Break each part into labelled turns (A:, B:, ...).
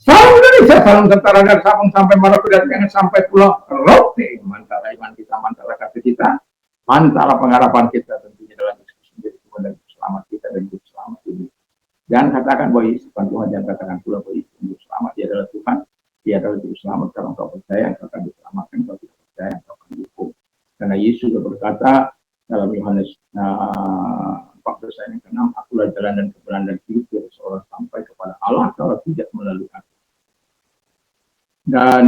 A: Salam Indonesia, salam tentara dan Sabang sampai Maroko dan jangan sampai Pulau Rote. Mantara iman kita, mantara kasih kita, mantara pengharapan kita tentunya dalam diskusi menjadi Tuhan dan selamat kita dan hidup selamat ini. Jangan katakan bahwa Yesus Tuhan, jangan katakan pula bahwa Yesus hidup selamat. Dia adalah Tuhan, dia adalah hidup selamat. Kalau engkau percaya, engkau akan diselamatkan. Kalau tidak percaya, engkau akan dihukum. Karena Yesus sudah berkata dalam Yohanes 14 ayat yang ke-6, akulah jalan dan kebenaran dan hidup, dari seorang sampai kepada Allah kalau tidak melalui aku. Dan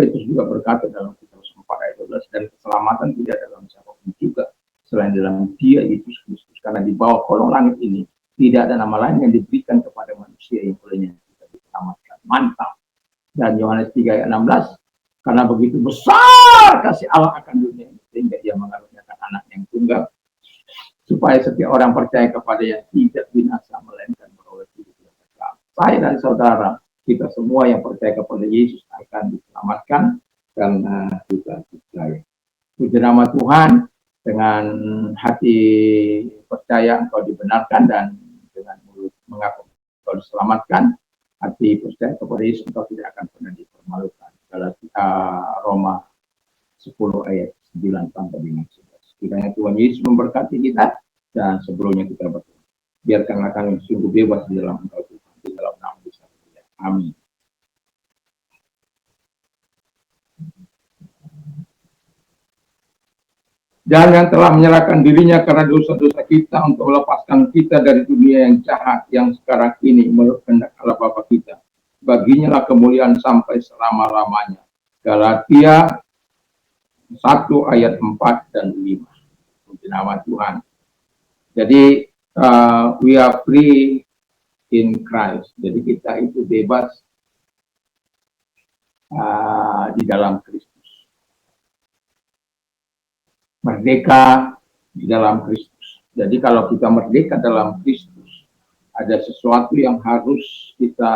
A: Petrus juga berkata dalam Petrus 4 ayat 12, dan keselamatan tidak dalam siapapun juga selain dalam Dia Yesus Kristus, karena di bawah kolong langit ini tidak ada nama lain yang diberikan kepada manusia yang olehnya kita diselamatkan. Mantap. Dan Yohanes 3 ayat 16, karena begitu besar kasih Allah akan dunia ini sehingga Ia mengaruniakan anak yang tunggal supaya setiap orang percaya kepada Dia tidak binasa melainkan beroleh hidup yang kekal. Saya dan saudara, kita semua yang percaya kepada Yesus akan diselamatkan karena kita percaya. Puji nama Tuhan, dengan hati percaya engkau dibenarkan dan dengan mulut mengaku engkau diselamatkan. Hati percaya kepada Yesus engkau tidak akan pernah dipermalukan. Roma 10 ayat 9 sampai dengan 11. Kiranya Tuhan Yesus memberkati kita, dan sebelumnya kita berdoa. Biarkanlah kami sungguh bebas di dalam engkau Tuhan, di dalam nama Yesus. Amin. Dan yang telah menyerahkan dirinya karena dosa-dosa kita untuk melepaskan kita dari dunia yang jahat yang sekarang ini menurut kehendak Allah Bapa kita. Baginya lah kemuliaan sampai selama-lamanya. Galatia 1 ayat 4 dan 5. Puji nama Tuhan. Jadi we are free in Christ. Jadi kita itu bebas di dalam Kristus. Merdeka di dalam Kristus. Jadi kalau kita merdeka dalam Kristus, ada sesuatu yang harus kita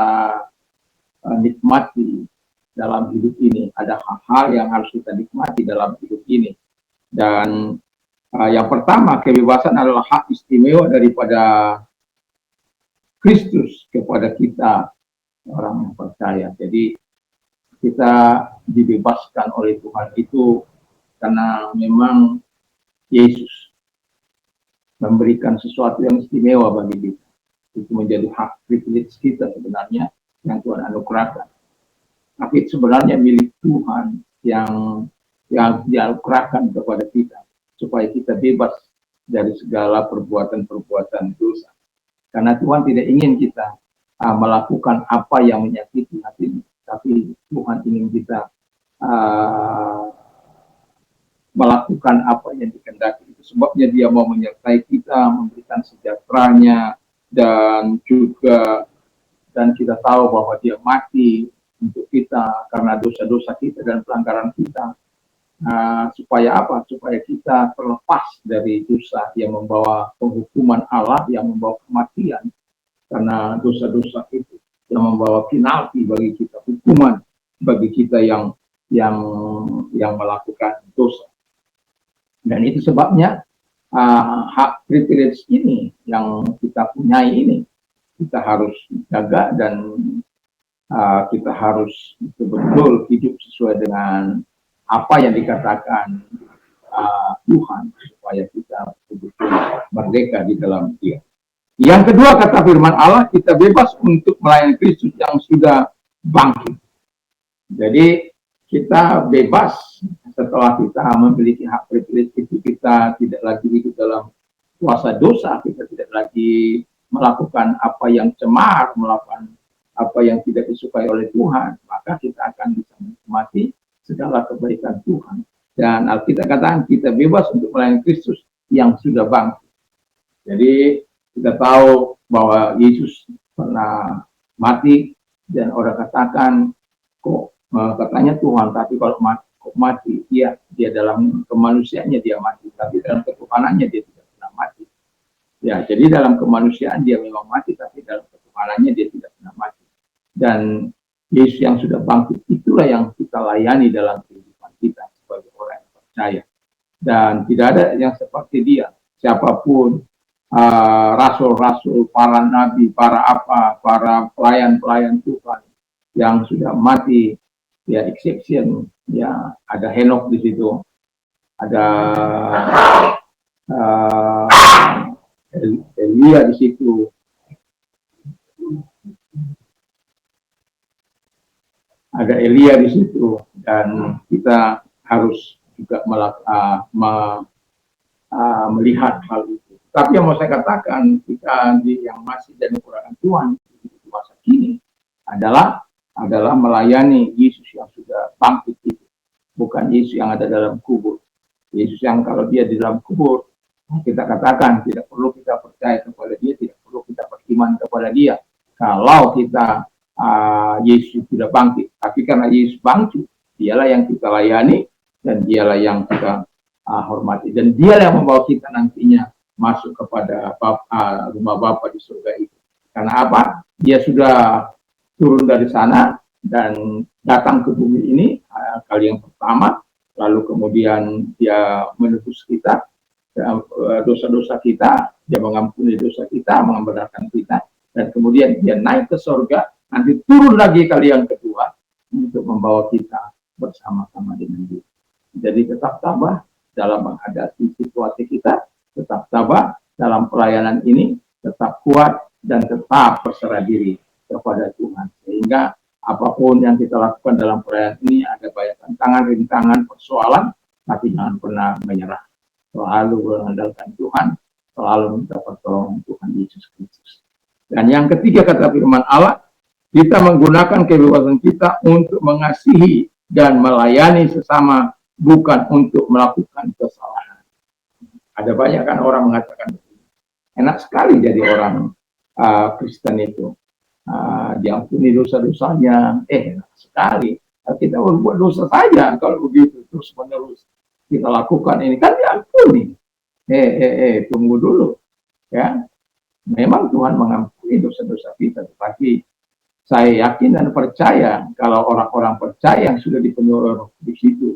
A: nikmati dalam hidup ini. Ada hal-hal yang harus kita nikmati dalam hidup ini. Dan yang pertama, kebebasan adalah hak istimewa daripada Kristus kepada kita, orang yang percaya. Jadi kita dibebaskan oleh Tuhan itu karena memang Yesus memberikan sesuatu yang istimewa bagi kita. Itu menjadi hak privilege kita sebenarnya yang Tuhan anugerahkan. Tapi sebenarnya milik Tuhan yang dianugerahkan kepada kita supaya kita bebas dari segala perbuatan-perbuatan dosa. Karena Tuhan tidak ingin kita melakukan apa yang menyakiti hati, tapi Tuhan ingin kita melakukan apa yang dikehendaki. Itu sebabnya Dia mau menyertai kita, memberikan sejahteranya, dan kita tahu bahwa Dia mati untuk kita karena dosa-dosa kita dan pelanggaran kita. Supaya apa? Supaya kita terlepas dari dosa yang membawa penghukuman Allah, yang membawa kematian. Karena dosa-dosa itu yang membawa penalti bagi kita, hukuman bagi kita yang melakukan dosa. Dan itu sebabnya hak privilege ini yang kita punyai ini kita harus jaga, dan kita harus betul-betul hidup sesuai dengan apa yang dikatakan Tuhan, supaya kita betul-betul merdeka di dalam Dia. Yang kedua, kata firman Allah, kita bebas untuk melayani Kristus yang sudah bangkit. Jadi kita bebas setelah kita memiliki hak privilege itu. Kita tidak lagi hidup dalam kuasa dosa, kita tidak lagi melakukan apa yang cemar, melakukan apa yang tidak disukai oleh Tuhan, maka kita akan bisa menikmati segala kebaikan Tuhan. Dan Alkitab katakan kita bebas untuk melayani Kristus yang sudah bangkit. Jadi kita tahu bahwa Yesus pernah mati, dan orang katakan, kok katanya Tuhan, tapi kalau mati, dia dalam kemanusiaannya dia mati, tapi dalam ketuhanannya dia tidak pernah mati. Ya, jadi dalam kemanusiaan dia memang mati, tapi dalam ketuhanannya dia tidak pernah mati. Dan Yesus yang sudah bangkit itulah yang kita layani dalam kehidupan kita sebagai orang yang percaya. Dan tidak ada yang seperti Dia. Siapapun rasul-rasul, para nabi, para pelayan-pelayan Tuhan yang sudah mati, ya exception, ya ada Henok di situ, ada uh, Elia di situ, dan kita harus juga melihat hal itu. Tapi yang mau saya katakan, kita yang masih jadi kurang Tuhan di masa kini adalah melayani Yesus yang sudah bangkit itu, bukan Yesus yang ada dalam kubur. Yesus yang kalau dia di dalam kubur, kita katakan tidak perlu kita percaya kepada dia, tidak perlu kita beriman kepada dia. Kalau kita Yesus tidak bangkit, tapi karena Yesus bangkit, dialah yang kita layani dan dialah yang kita hormati, dan dialah yang membawa kita nantinya masuk kepada rumah Bapa di surga itu. Karena apa? Dia sudah turun dari sana dan datang ke bumi ini kali yang pertama, lalu kemudian dia menebus kita, dosa-dosa kita, dia mengampuni dosa kita, membenarkan kita, dan kemudian dia naik ke surga, nanti turun lagi kali yang kedua untuk membawa kita bersama-sama dengan dia. Jadi tetap tabah dalam menghadapi situasi kita, tetap tabah dalam pelayanan ini, tetap kuat dan tetap berserah diri kepada Tuhan. Sehingga apapun yang kita lakukan dalam pelayanan ini, ada banyak tantangan, rintangan, persoalan, tapi jangan pernah menyerah. Selalu mengandalkan Tuhan, selalu minta pertolongan Tuhan Yesus Kristus. Dan yang ketiga, kata firman Allah, kita menggunakan kebebasan kita untuk mengasihi dan melayani sesama, bukan untuk melakukan kesalahan. Ada banyak kan orang mengatakan, enak sekali jadi orang Kristen itu, diampuni dosa-dosanya, enak sekali. Kita berbuat dosa saja kalau begitu terus menerus kita lakukan ini, kan diampuni. Tunggu dulu, ya. Memang Tuhan mengampuni dosa-dosa kita, tetapi saya yakin dan percaya kalau orang-orang percaya yang sudah dipenuhi Roh Kudus itu,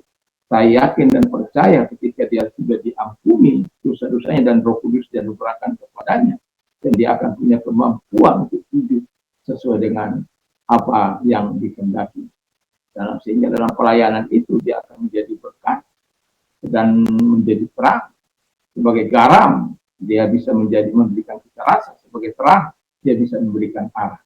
A: saya yakin dan percaya ketika dia sudah diampuni dosa-dosanya dan Roh Kudus dia nubuatkan kepadanya, dan dia akan punya kemampuan untuk hidup sesuai dengan apa yang dikehendaki. Sehingga dalam pelayanan itu dia akan menjadi berkat dan menjadi terang. Sebagai garam, dia bisa memberikan kita rasa. Sebagai terang, dia bisa memberikan arah.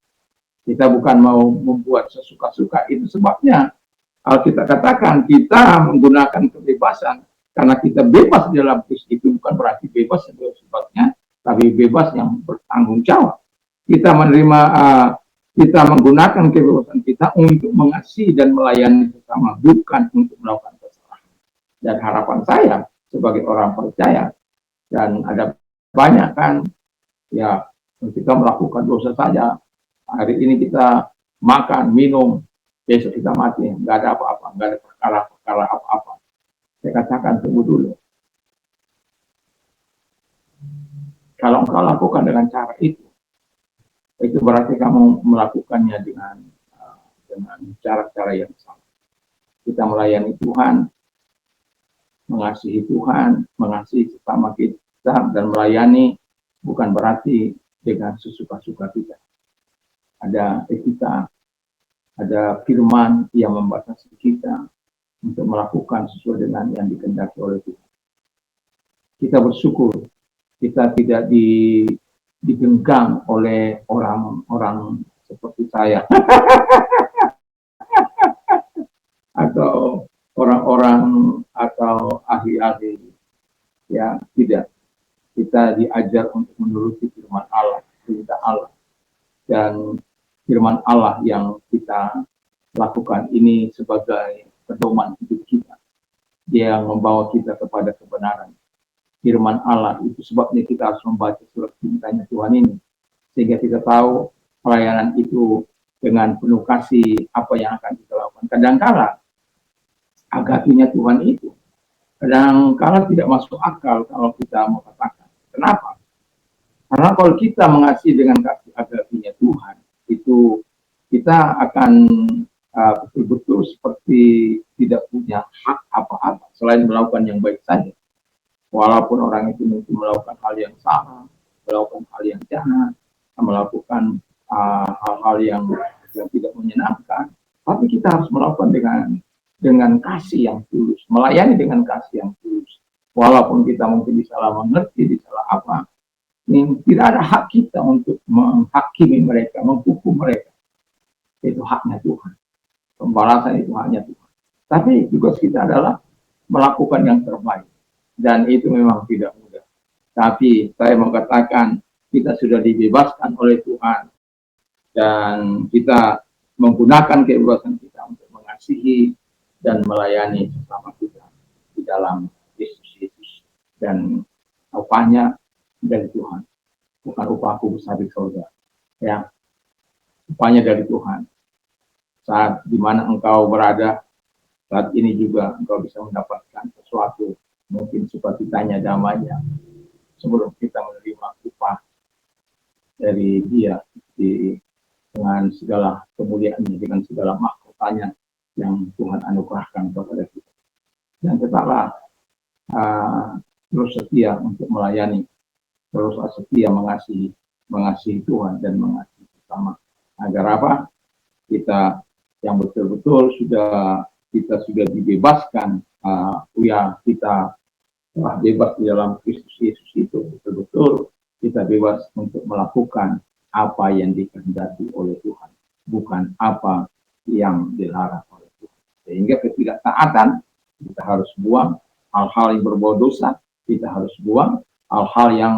A: Kita bukan mau membuat sesuka-suka, itu sebabnya kita katakan kita menggunakan kebebasan, karena kita bebas dalam Kristus itu bukan berarti bebas sebabnya, tapi bebas yang bertanggung jawab. Kita menerima, kita menggunakan kebebasan kita untuk mengasihi dan melayani sesama, bukan untuk melakukan kesalahan. Dan harapan saya sebagai orang percaya, dan ada banyak kan, ya kita melakukan dosa saja. Hari ini kita makan, minum, besok kita mati, nggak ada apa-apa, nggak ada perkara-perkara apa-apa. Saya katakan tunggu dulu. Kalau engkau lakukan dengan cara itu berarti kamu melakukannya dengan cara-cara yang salah. Kita melayani Tuhan, mengasihi Tuhan, mengasihi sesama kita, dan melayani bukan berarti dengan sesuka-suka kita. Ada etika, ada firman yang membatasi kita untuk melakukan sesuai dengan yang dikehendaki oleh Tuhan. Kita bersyukur kita tidak digenggang oleh orang-orang seperti saya atau orang-orang atau ahli-ahli, ya tidak. Kita diajar untuk menuruti firman Allah, perintah Allah, dan firman Allah yang kita lakukan ini sebagai pedoman hidup kita. Dia yang membawa kita kepada kebenaran. Firman Allah itu sebabnya kita harus membaca surat cintanya Tuhan ini, sehingga kita tahu pelayanan itu dengan penuh kasih apa yang akan kita lakukan. Kadang-kala agapinya Tuhan itu kadang-kala tidak masuk akal kalau kita mau katakan. Kenapa? Karena kalau kita mengasihi dengan kasih agapinya Tuhan, itu kita akan betul-betul seperti tidak punya hak apa-apa selain melakukan yang baik saja. Walaupun orang itu mungkin melakukan hal yang salah, melakukan hal yang jahat, melakukan hal-hal yang tidak menyenangkan, tapi kita harus melakukan dengan kasih yang tulus, melayani dengan kasih yang tulus. Walaupun kita mungkin disalah mengerti, disalah apa, ini tidak ada hak kita untuk menghakimi mereka, menghukum mereka. Itu haknya Tuhan. Pembalasan itu haknya Tuhan. Tapi tugas kita adalah melakukan yang terbaik. Dan itu memang tidak mudah. Tapi saya mengatakan kita sudah dibebaskan oleh Tuhan. Dan kita menggunakan kebebasan kita untuk mengasihi dan melayani sesama kita di dalam Yesus. Dan upahnya dari Tuhan. Bukan upahku besar di surga. Ya, upahnya dari Tuhan. Saat dimana engkau berada, saat ini juga engkau bisa mendapatkan sesuatu, mungkin sukacitanya, damainya, sebelum kita menerima upah dari Dia dengan segala kemuliaannya, dengan segala mahkotanya yang Tuhan anugerahkan kepada kita. Dan tetaplah terus setia untuk melayani, terus setia mengasihi Tuhan dan mengasihi sesama. Agar apa? Kita yang betul-betul kita sudah dibebaskan, kita telah bebas di dalam Kristus Yesus itu, betul-betul kita bebas untuk melakukan apa yang dikehendaki oleh Tuhan, bukan apa yang dilarang oleh Tuhan. Sehingga ketidaktaatan kita harus buang, hal-hal yang berbau dosa kita harus buang, hal-hal yang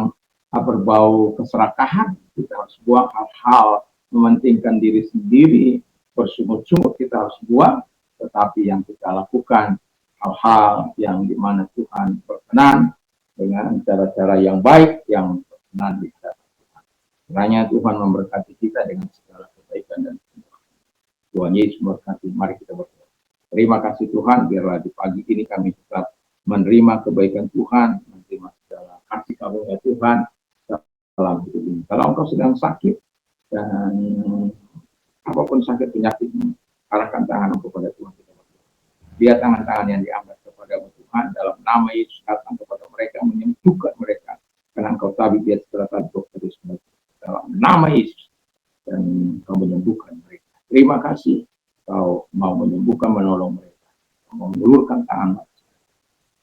A: berbau keserakahan kita harus buang, hal-hal mementingkan diri sendiri, bersungut-sungut kita harus buang, tetapi yang kita lakukan hal-hal yang dimana Tuhan berkenan dengan cara-cara yang baik, yang berkenan di hadapan Tuhan. Kiranya Tuhan memberkati kita dengan segala kebaikan dan kemuliaan. Tuhan Yesus memberkati. Mari kita berdoa. Terima kasih Tuhan, biarlah di pagi ini kami tetap menerima kebaikan Tuhan, menerima segala kasih karunia Tuhan dalam hidup ini. Kalau engkau sedang sakit dan apapun sakit penyakitmu, arahkan tangan kepada Tuhan. Biar tangan-tangan yang diangkat kepada Tuhan dalam nama Yesus datang kepada mereka, menyembuhkan mereka. Karena engkau tabib dia setelah tabib dalam nama Yesus, dan engkau menyembuhkan mereka. Terima kasih kau mau menyembuhkan, menolong mereka, mengulurkan tangan mereka.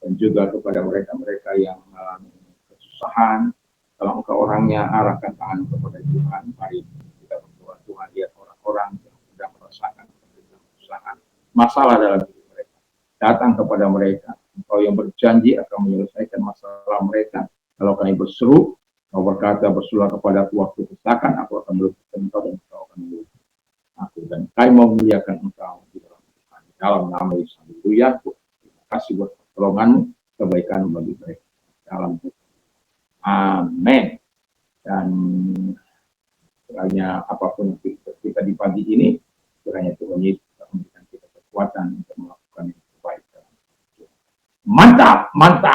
A: Dan juga kepada mereka-mereka yang mengalami kesusahan, kalau engkau orangnya arahkan tangan kepada Tuhan. Mari kita berdoa. Tuhan, lihat orang-orang yang sedang merasakan kesusahan, masalah dalam hidup mereka. Datang kepada mereka. Engkau yang berjanji akan menyelesaikan masalah mereka. Kalau kami berseru, kau berkata, berserulah kepada aku waktu kesakan, aku akan meluputkan engkau dan engkau akan meluputkan aku. Dan kami memuliakan engkau di dalam Tuhan. Dalam nama Yesus. Haleluya. Terima kasih buat pertolonganmu, kebaikan bagi mereka. Dalam Tuhan. Amin. Dan kiranya apapun kita di pagi ini, kiranya Tuhan Yesus memberikan kita kekuatan untuk melakukan yang terbaik. Mantap, mantap.